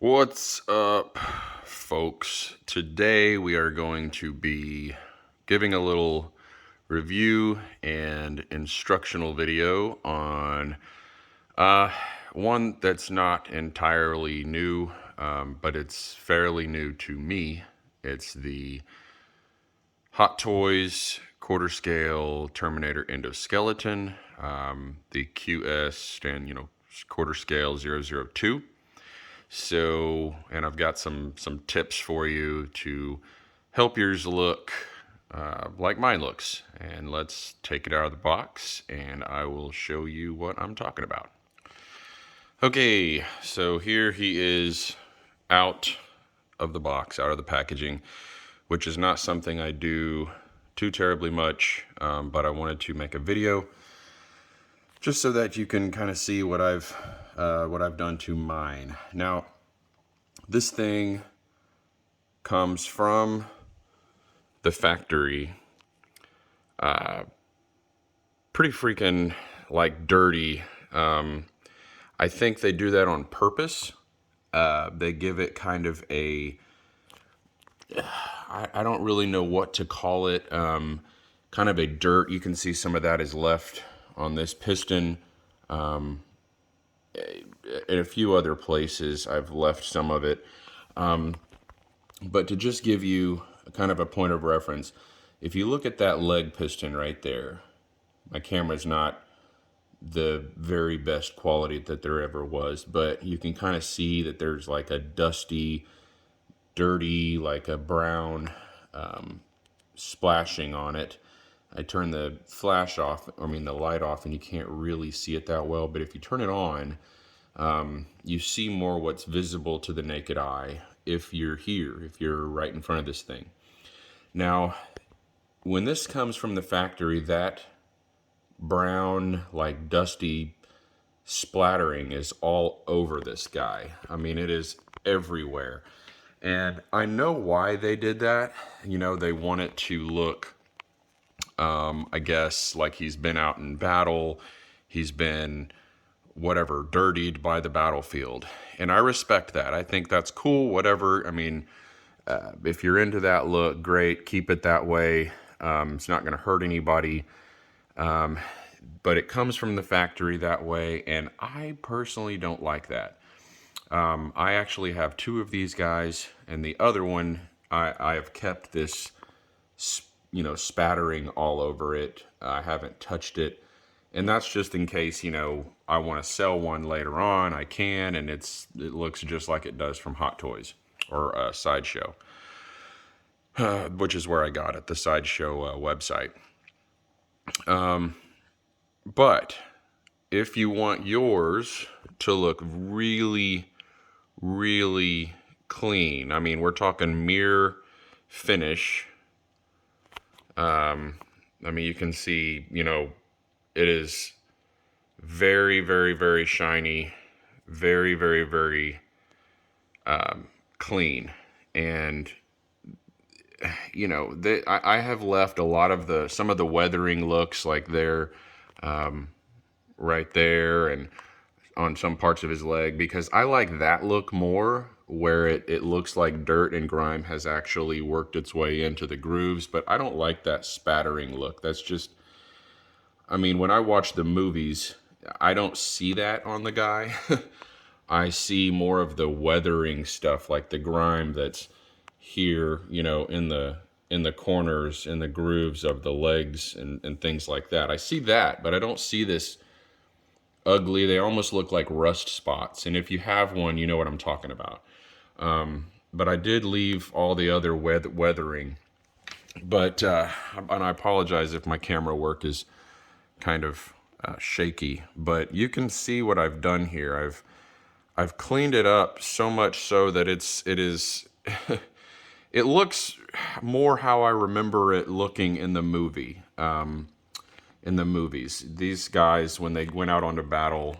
What's up, folks? Today we are going to be giving a little review and instructional video on one that's not entirely new, but it's fairly new to me. It's the Hot Toys quarter scale Terminator endoskeleton, the QS quarter scale 002. So, and I've got some tips for you to help yours look like mine looks. And let's take it out of the box and I will show you what I'm talking about. Okay, so here he is out of the box, out of the packaging, which is not something I do too terribly much, but I wanted to make a video just so that you can kind of see what I've done to mine. Now, this thing comes from the factory, pretty freaking like dirty. I think they do that on purpose. They give it kind of a, I don't really know what to call it, kind of a dirt. You can see some of that is left on this piston. In a few other places I've left some of it. But to just give you kind of a point of reference, if you look at that leg piston right there, my camera's not the very best quality that there ever was, but you can kind of see that there's like a dusty, dirty, like a brown splashing on it. I turn the the light off, and you can't really see it that well, but if you turn it on, you see more what's visible to the naked eye if you're here, if you're right in front of this thing. Now, when this comes from the factory, that brown, like dusty splattering is all over this guy. I mean, it is everywhere. And I know why they did that. You know, they want it to look, I guess, like he's been out in battle. He's been whatever, dirtied by the battlefield. And I respect that. I think that's cool, whatever. I mean, if you're into that look, great, keep it that way. It's not going to hurt anybody. But it comes from the factory that way, and I personally don't like that. I actually have two of these guys, and the other one, I have kept this, spattering all over it. I haven't touched it. And that's just in case, I want to sell one later on. I can, and it looks just like it does from Hot Toys or Sideshow, which is where I got it, the Sideshow website. But if you want yours to look really, really clean, I mean, we're talking mirror finish. You can see, it is very, very, very shiny, very, very, very clean. And, I have left a lot of some of the weathering looks like they're right there and on some parts of his leg, because I like that look more, where it looks like dirt and grime has actually worked its way into the grooves. But I don't like that spattering look. That's just, when I watch the movies, I don't see that on the guy. I see more of the weathering stuff, like the grime that's here, in the corners, in the grooves of the legs and things like that. I see that, but I don't see this ugly. They almost look like rust spots. And if you have one, you know what I'm talking about. But I did leave all the other weathering. But, and I apologize if my camera work is kind of shaky, but you can see what I've done here. I've cleaned it up so much so that it is it looks more how I remember it looking in the movie. In the movies, these guys, when they went out onto battle,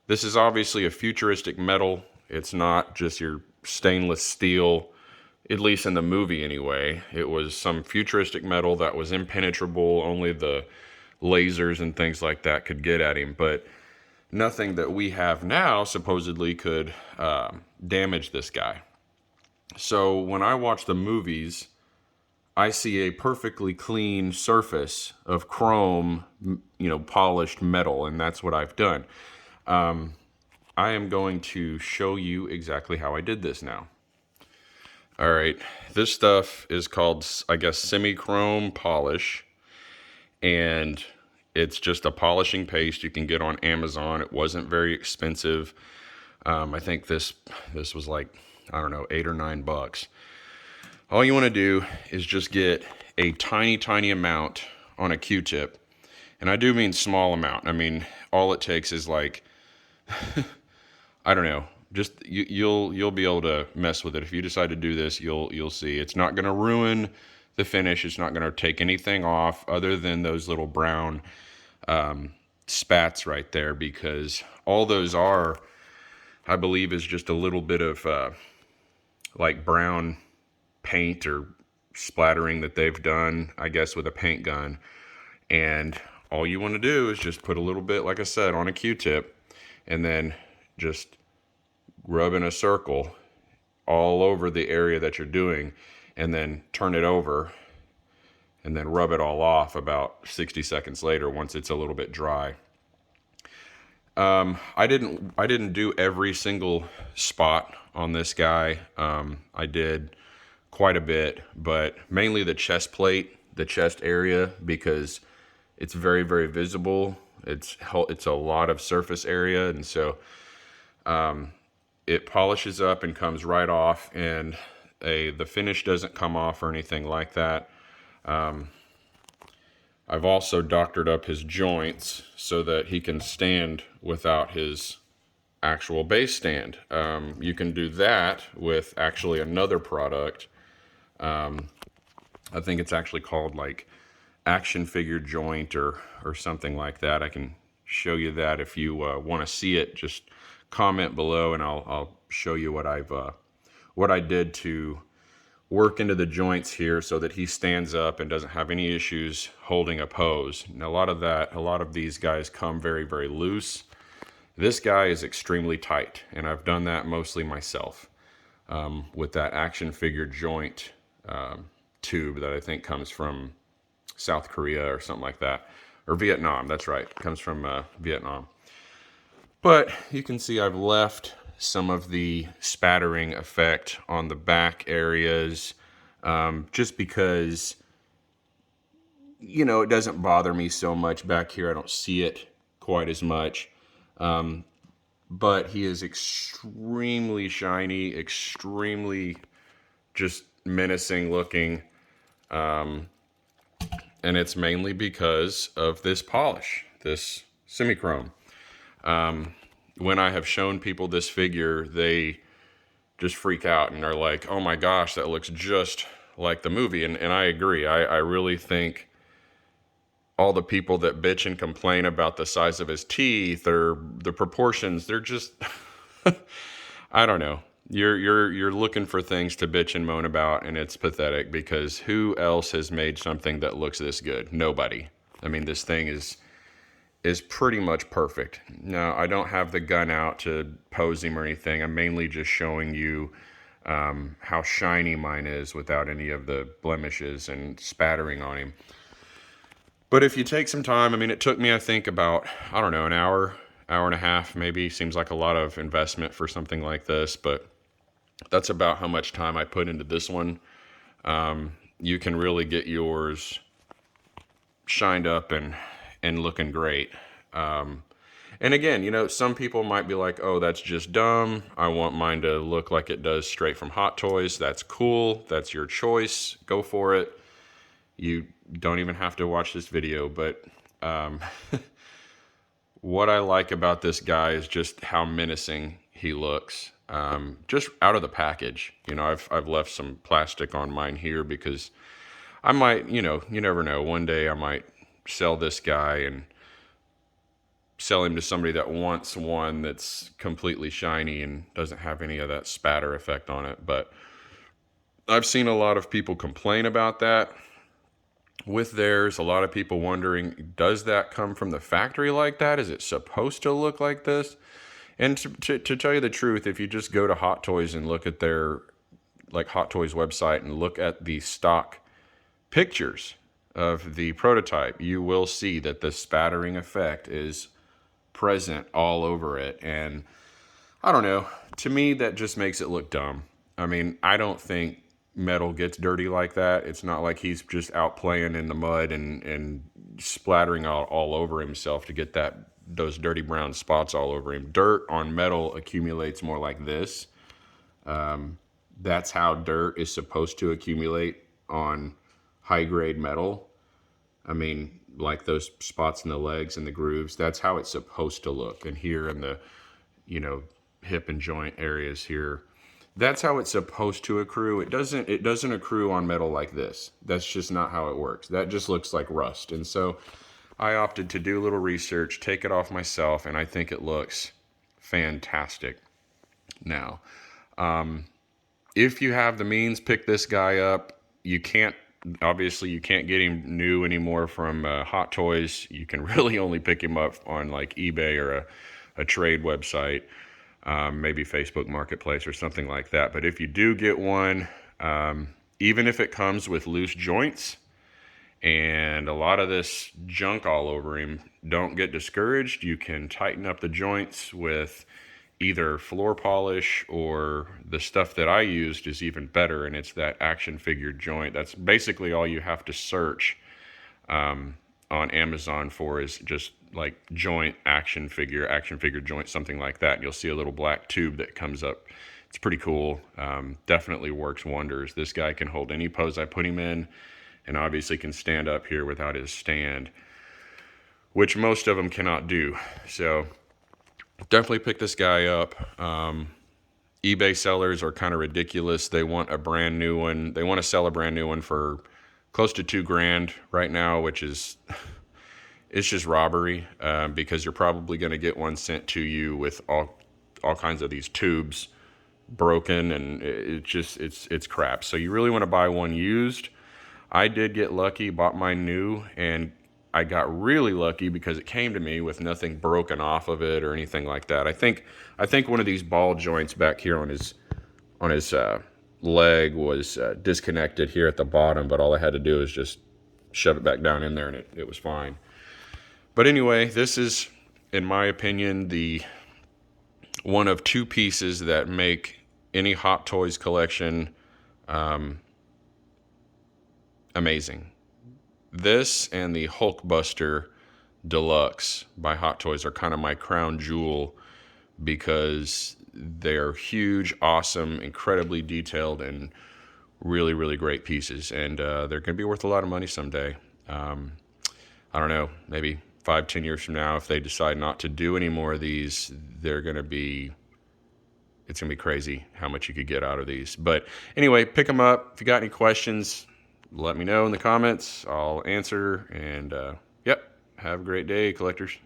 this is obviously a futuristic metal. It's not just your stainless steel, at least in the movie anyway. It was some futuristic metal that was impenetrable. Only the lasers and things like that could get at him. But nothing that we have now supposedly could damage this guy. So when I watch the movies, I see a perfectly clean surface of chrome, polished metal, and that's what I've done. I am going to show you exactly how I did this now. All right, this stuff is called, I guess, semi-chrome polish, and it's just a polishing paste you can get on Amazon. It wasn't very expensive. I think this was like, I don't know, $8 or $9. All you want to do is just get a tiny amount on a Q-tip, and I do mean small amount. I mean, all it takes is like, I don't know, just you'll be able to mess with it. If you decide to do this, you'll see. It's not going to ruin the finish. It's not going to take anything off other than those little brown spats right there, because all those are, I believe, is just a little bit of like brown paint or splattering that they've done, I guess, with a paint gun. And all you want to do is just put a little bit, like I said, on a Q-tip, and then just rub in a circle all over the area that you're doing, and then turn it over, and then rub it all off about 60 seconds later once it's a little bit dry. I didn't do every single spot on this guy. I did quite a bit, but mainly the chest plate, the chest area, because it's very, very visible. It's a lot of surface area, and so it polishes up and comes right off, and the finish doesn't come off or anything like that. I've also doctored up his joints so that he can stand without his actual base stand. You can do that with actually another product. I think it's actually called like action figure joint or something like that. I can show you that if you want to see it. Just comment below, and I'll show you what I did to work into the joints here so that he stands up and doesn't have any issues holding a pose. And a lot of these guys come very, very loose. This guy is extremely tight, and I've done that mostly myself with that action figure joint tube that I think comes from South Korea or something like that, or Vietnam. That's right, it comes from Vietnam. But you can see I've left some of the spattering effect on the back areas, just because, it doesn't bother me so much back here. I don't see it quite as much. But he is extremely shiny, extremely just menacing looking. And it's mainly because of this polish, this semi-chrome. When I have shown people this figure, they just freak out and are like, oh my gosh, that looks just like the movie. And I agree. I really think all the people that bitch and complain about the size of his teeth or the proportions, they're just, I don't know. You're looking for things to bitch and moan about, and it's pathetic, because who else has made something that looks this good? Nobody. I mean, this thing is pretty much perfect. Now, I don't have the gun out to pose him or anything. I'm mainly just showing you how shiny mine is without any of the blemishes and spattering on him. But if you take some time, I mean, it took me, I think, about, I don't know, an hour and a half maybe. Seems like a lot of investment for something like this, but that's about how much time I put into this one. You can really get yours shined up and looking great. And again, some people might be like, oh, that's just dumb. I want mine to look like it does straight from Hot Toys. That's cool. That's your choice. Go for it. You don't even have to watch this video, but what I like about this guy is just how menacing he looks. Just out of the package. I've left some plastic on mine here because I might, you never know. One day I might sell this guy and sell him to somebody that wants one that's completely shiny and doesn't have any of that spatter effect on it. But I've seen a lot of people complain about that. with theirs. A lot of people wondering, does that come from the factory like that? Is it supposed to look like this? And to tell you the truth, if you just go to Hot Toys and look at their like Hot Toys website and look at the stock pictures of the prototype, you will see that the spattering effect is present all over it. And I don't know, to me that just makes it look dumb. I mean, I don't think metal gets dirty like that. It's not like he's just out playing in the mud and splattering all over himself to get those dirty brown spots all over him. Dirt on metal accumulates more like this. That's how dirt is supposed to accumulate on high grade metal. I mean, like those spots in the legs and the grooves, that's how it's supposed to look. And here in the, hip and joint areas here, that's how it's supposed to accrue. It doesn't accrue on metal like this. That's just not how it works. That just looks like rust. And so I opted to do a little research, take it off myself, and I think it looks fantastic. Now, if you have the means, pick this guy up. Obviously you can't get him new anymore from Hot Toys. You can really only pick him up on like eBay or a trade website, maybe Facebook Marketplace or something like that. But if you do get one, even if it comes with loose joints and a lot of this junk all over him, don't get discouraged. You can tighten up the joints with either floor polish, or the stuff that I used is even better, and it's that action figure joint. That's basically all you have to search on Amazon for, is just like joint action figure joint, something like that. And you'll see a little black tube that comes up. It's pretty cool. Definitely works wonders. This guy can hold any pose I put him in, and obviously can stand up here without his stand, which most of them cannot do. So definitely pick this guy up. eBay sellers are kind of ridiculous. They want a brand new one. They want to sell a brand new one for close to $2,000 right now, which is, it's just robbery, because you're probably going to get one sent to you with all kinds of these tubes broken, and it's crap. So you really want to buy one used. I did get lucky, bought mine new, and I got really lucky because it came to me with nothing broken off of it or anything like that. I think one of these ball joints back here on his leg was disconnected here at the bottom, but all I had to do is just shove it back down in there, and it was fine. But anyway, this is, in my opinion, the one of two pieces that make any Hot Toys collection amazing. This and the Hulkbuster Deluxe by Hot Toys are kind of my crown jewel, because they're huge, awesome, incredibly detailed, and really, really great pieces. And they're going to be worth a lot of money someday. I don't know, maybe 5-10 years from now, if they decide not to do any more of these, it's going to be crazy how much you could get out of these. But anyway, pick them up. If you got any questions, let me know in the comments. I'll answer. And yep, have a great day, collectors.